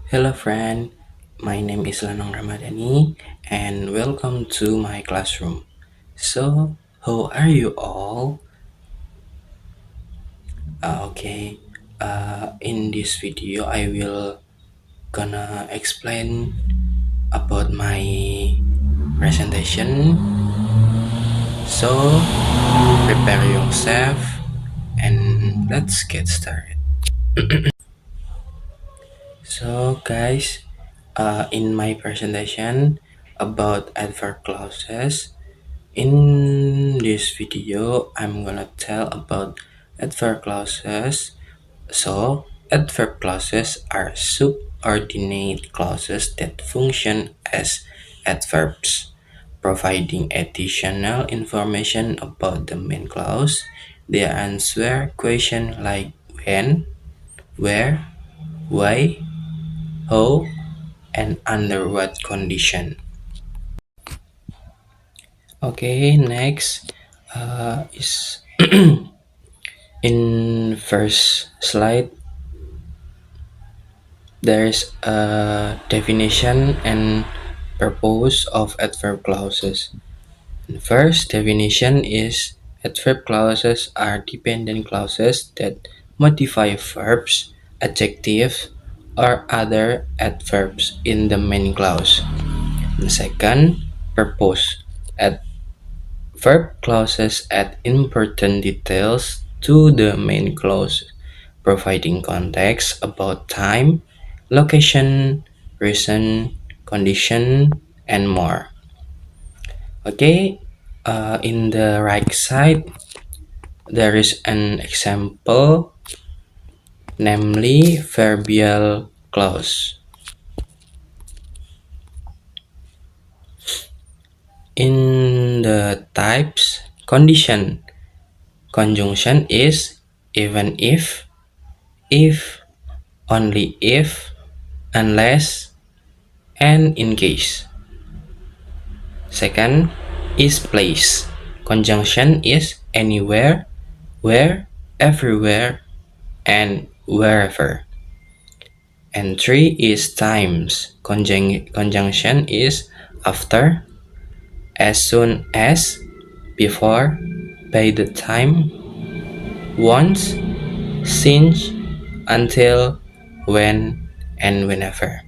Hello, friend. My name is Lanong Ramadhani, and welcome to my classroom. So, how are you all? Okay. In this video, I will gonna explain about my presentation. So, prepare yourself, and let's get started. So, guys, in my presentation about adverb clauses. In this video, I'm gonna tell about adverb clauses. So, adverb clauses are subordinate clauses that function as adverbs, providing additional information about the main clause. They answer questions like when, where, why, how, and under what condition. Okay, next is in first slide, there's a definition and purpose of adverb clauses. The first definition is adverb clauses are dependent clauses that modify verbs, adjectives, or other adverbs in the main clause. The second, purpose. Adverb clauses add important details to the main clause, providing context about time, location, reason, condition, and more. Okay, in the right side, there is an example, namely verbial clause. In the types, condition, conjunction is even if, only if, unless, and in case. Second is place. Conjunction is anywhere, where, everywhere, and wherever. And three is times. Conjunction is after, as soon as, before, by the time, once, since, until, when, and whenever.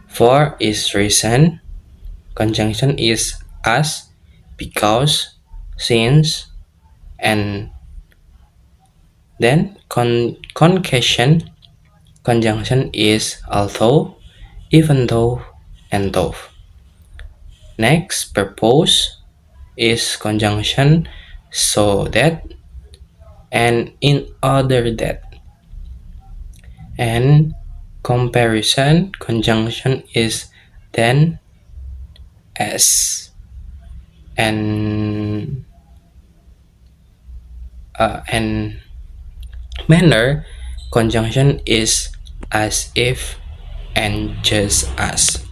Four is reason. Conjunction is as, because, since, and then concation. Conjunction is although, even though, and though. Next, purpose is conjunction so that and in order that. And comparison conjunction is then, as, and and manner conjunction is as if and just as.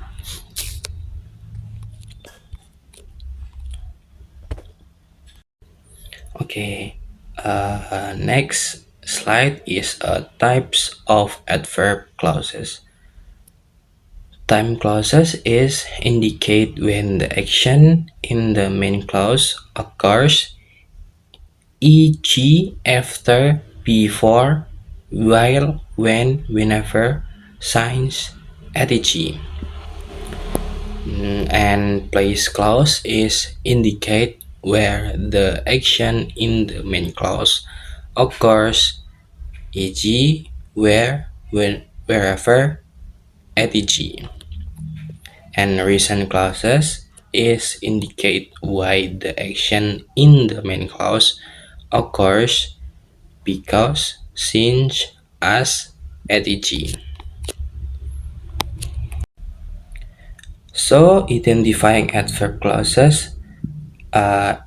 Okay, next slide is types of adverb clauses. Time clauses is indicate when the action in the main clause occurs, e.g. after, before, while, when, whenever, since, etc. And place clause is indicate where the action in the main clause occurs, e.g. where, when, wherever, etc. And reason clauses is indicate why the action in the main clause occurs, because, since, as, etc. So identifying adverb clauses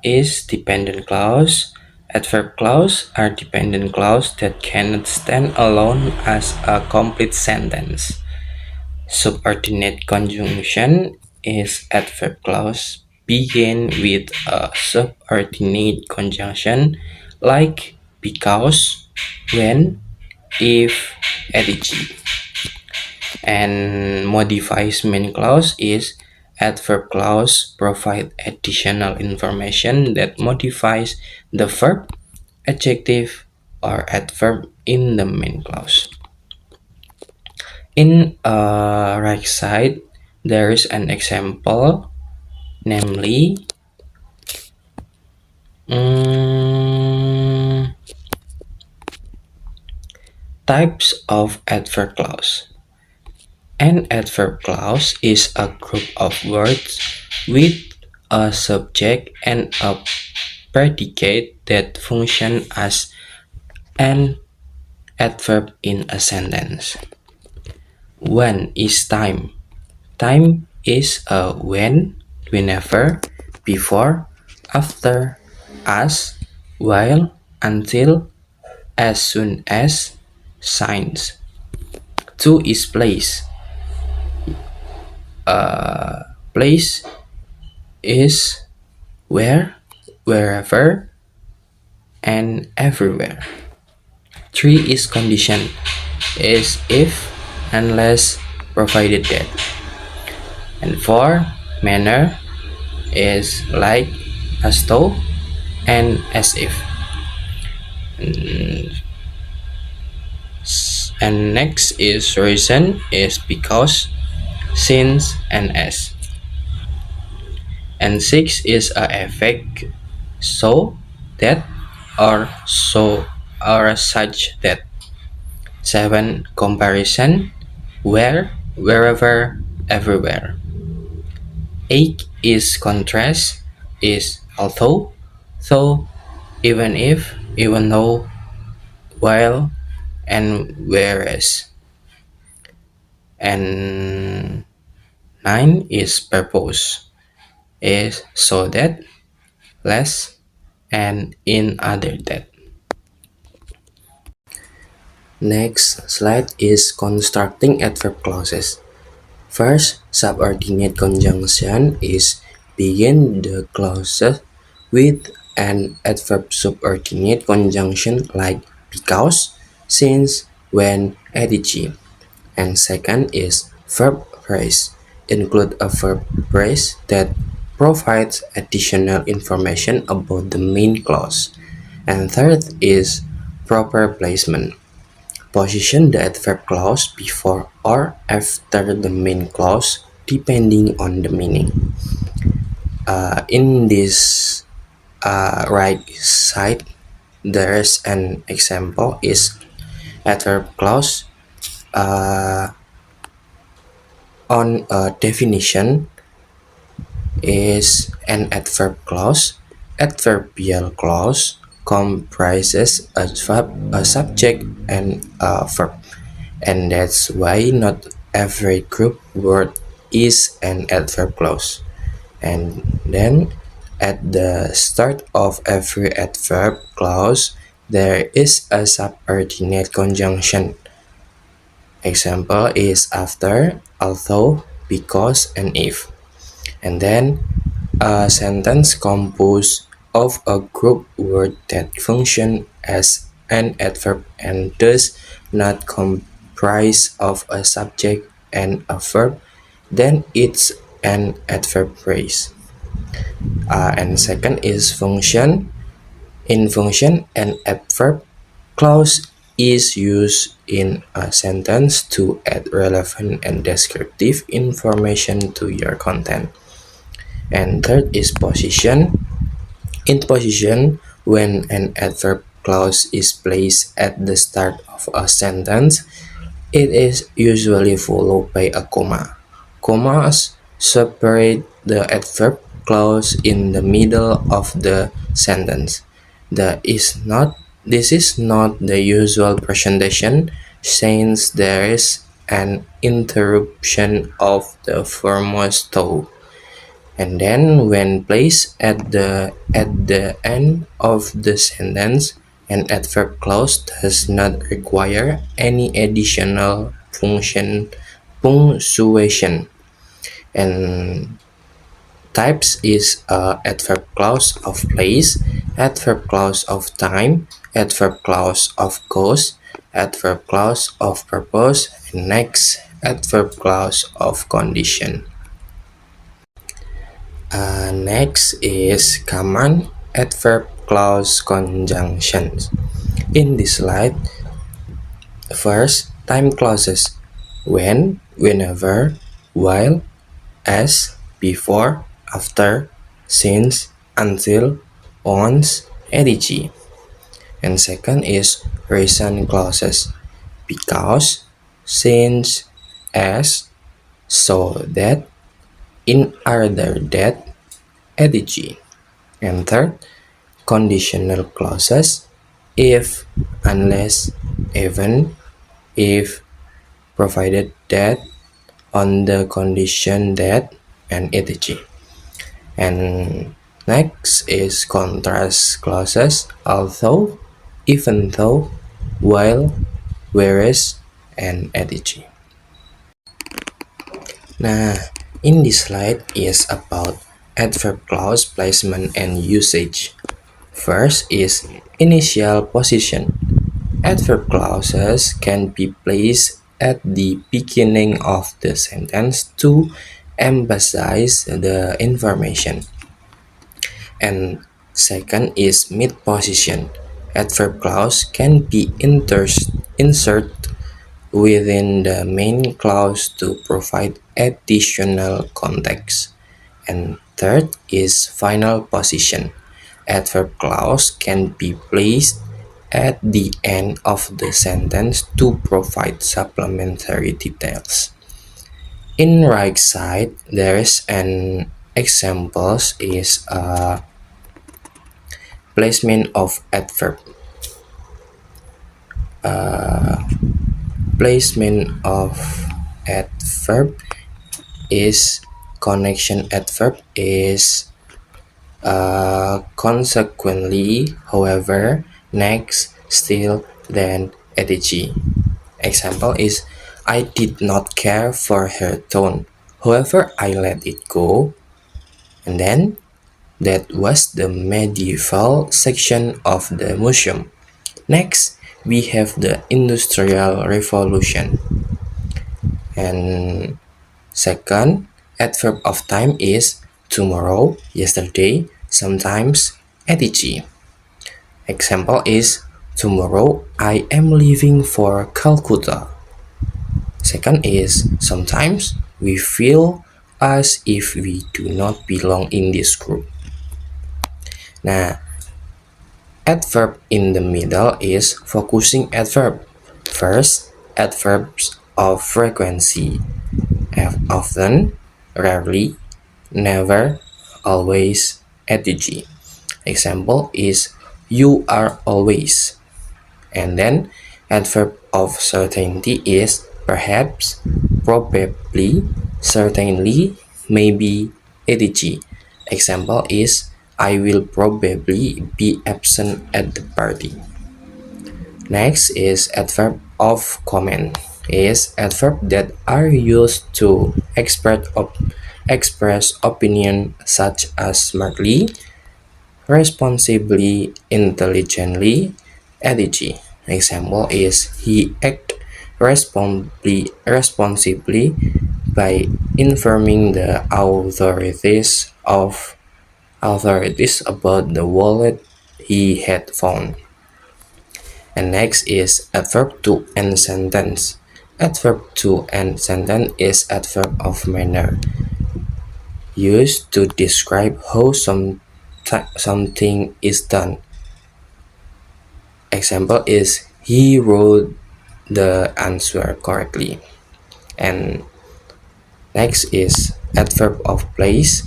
is dependent clause. Adverb clause are dependent clause that cannot stand alone as a complete sentence. Subordinate conjunction is adverb clause begin with a subordinate conjunction like because, when, if, etc. And modifies main clause is adverb clause provide additional information that modifies the verb, adjective, or adverb in the main clause. In right side, there is an example, namely, types of adverb clause. An adverb clause is a group of words with a subject and a predicate that function as an adverb in a sentence. When is time? Time is a when, whenever, before, after, as, while, until, as soon as, signs. To is place. Place is where, wherever, and everywhere. Three is condition. Is if, unless, provided that. And four, manner is like, as though, and as if. And next is reason is because, since, and as. And six is a effect, so that, or so, or such that. Seven, comparison, where, wherever, everywhere. Eight is contrast, is although, though, even if, even though, while, and whereas. And nine is purpose, is so that, less, and in other that. Next slide is constructing adverb clauses. First, subordinate conjunction is begin the clauses with an adverb subordinate conjunction like because, since, when, etc. And second is verb phrase. Include a verb phrase that provides additional information about the main clause. And third is proper placement. Position the adverb clause before or after the main clause depending on the meaning. In this right side, there's an example is adverb clause on a definition is an adverb clause. Adverbial clause comprises a verb, a subject, and a verb. And that's why not every group word is an adverb clause. And then at the start of every adverb clause, there is a subordinate conjunction. Example is after, although, because, and if. And then a sentence composed of a group word that function as an adverb and does not comprise of a subject and a verb, then it's an adverb phrase. And second is function. In function, an adverb clause is used in a sentence to add relevant and descriptive information to your content. And third is position. In position, when an adverb clause is placed at the start of a sentence, it is usually followed by a comma. Commas separate the adverb clause in the middle of the sentence. This is not the usual presentation since there is an interruption of the foremost thought. And then when placed at the end of the sentence, an adverb clause does not require any additional punctuation. And types is adverb clause of place, adverb clause of time, adverb clause of cause, adverb clause of purpose, and next adverb clause of condition. Next is common adverb clause conjunctions. In this slide, first time clauses: when, whenever, while, as, before, after, since, until, once, etc. And second is reason clauses: because, since, as, so that, in order that, etc. And third, conditional clauses: if, unless, even, if, provided that, on the condition that, and etc. And next is contrast clauses: although, even though, while, whereas, and etc. Nah, in this slide is about adverb clause placement and usage. First is initial position. Adverb clauses can be placed at the beginning of the sentence to emphasize the information. And second is mid position. Adverb clause can be inserted within the main clause to provide additional context. And third is final position. Adverb clause can be placed at the end of the sentence to provide supplementary details. In right side, there is an examples is a placement of adverb. Placement of adverb is connection adverb is consequently, however, next, still, then, etc. Example is I did not care for her tone. However, I let it go. And then that was the medieval section of the museum. Next, we have the Industrial Revolution. And second, adverb of time is tomorrow, yesterday, sometimes, etc. Example is tomorrow I am leaving for Calcutta. Second is sometimes we feel as if we do not belong in this group. Nah, adverb in the middle is focusing adverb. First, adverbs of frequency: often, rarely, never, always, etc. Example is you are always. And then adverb of certainty is perhaps, probably, certainly, maybe, etc. Example is I will probably be absent at the party. Next is adverb of comment is adverb that are used to express opinion such as smartly, responsibly, intelligently, etc. Example is he acted responsibly by informing the authorities about the wallet he had found. And next is adverb to end sentence. Adverb to end sentence is adverb of manner, used to describe how something is done. Example is he wrote the answer correctly. And next is adverb of place,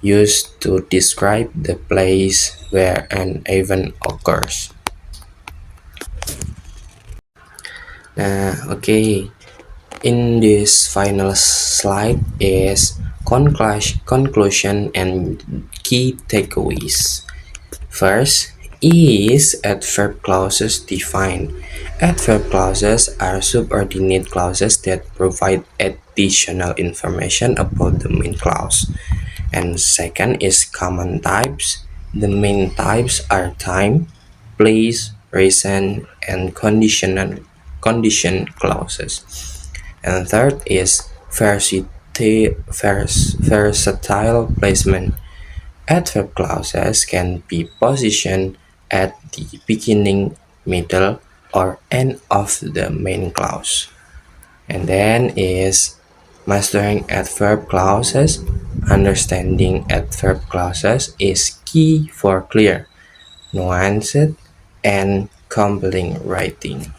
used to describe the place where an event occurs. Okay, in this final slide is conclusion and key takeaways. First is adverb clauses defined. Adverb clauses are subordinate clauses that provide additional information about the main clause. And second is common types. The main types are time, place, reason, and conditional. condition clauses. And third is versatile placement. Adverb clauses can be positioned at the beginning, middle, or end of the main clause. And then is mastering adverb clauses. Understanding adverb clauses is key for clear, nuanced, and compelling writing.